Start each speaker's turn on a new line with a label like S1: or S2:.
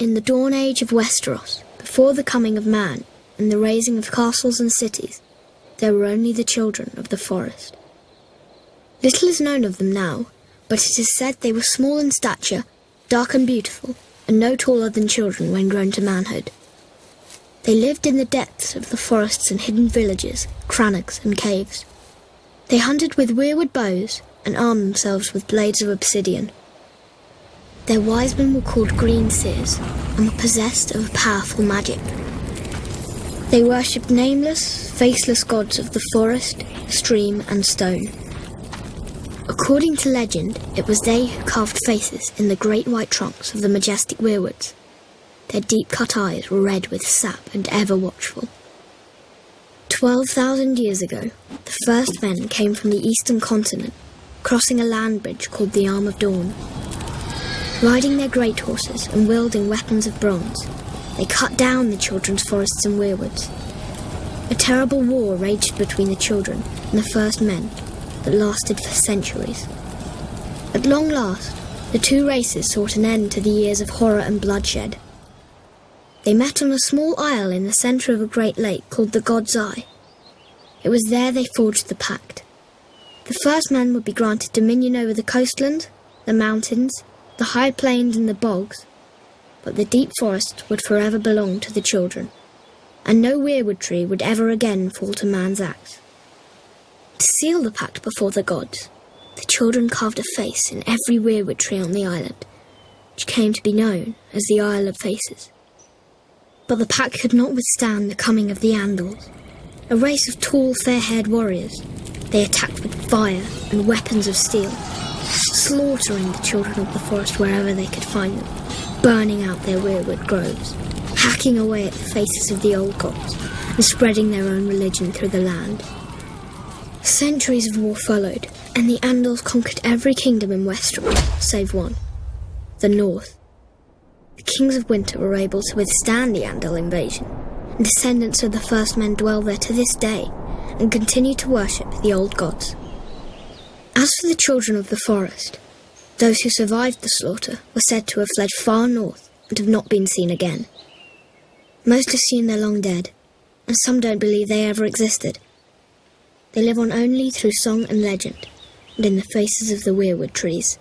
S1: In the dawn age of Westeros, before the coming of man and the raising of castles and cities, there were only the children of the forest. Little is known of them now, but it is said they were small in stature, dark and beautiful, and no taller than children when grown to manhood. They lived in the depths of the forests in hidden villages, crannogs and caves. They hunted with weirwood bows and armed themselves with blades of obsidian. Their wise men were called green seers and were possessed of powerful magic. They worshipped nameless, faceless gods of the forest, stream and stone. According to legend, it was they who carved faces in the great white trunks of the majestic weirwoods. Their deep-cut eyes were red with sap and ever watchful. 12,000 years ago, the first men came from the eastern continent, crossing a land bridge called the Arm of Dawn. Riding their great horses and wielding weapons of bronze, they cut down the children's forests and weirwoods. A terrible war raged between the children and the first men that lasted for centuries. At long last, the two races sought an end to the years of horror and bloodshed. They met on a small isle in the centre of a great lake called the God's Eye. It was there they forged the pact. The first men would be granted dominion over the coastland, the mountains, the high plains and the bogs, but the deep forest would forever belong to the children, and no weirwood tree would ever again fall to man's axe. To seal the pact before the gods, the children carved a face in every weirwood tree on the island, which came to be known as the Isle of Faces. But the pact could not withstand the coming of the Andals, a race of tall, fair-haired warriors. They attacked with fire and weapons of steel, slaughtering the children of the forest wherever they could find them, burning out their weirwood groves, hacking away at the faces of the old gods, and spreading their own religion through the land. Centuries of war followed, and the Andals conquered every kingdom in Westeros, save one, the North. The kings of winter were able to withstand the Andal invasion, and descendants of the first men dwell there to this day, and continue to worship the old gods. As for the children of the forest, those who survived the slaughter were said to have fled far north and have not been seen again. Most assume they're long dead, and some don't believe they ever existed. They live on only through song and legend, and in the faces of the weirwood trees.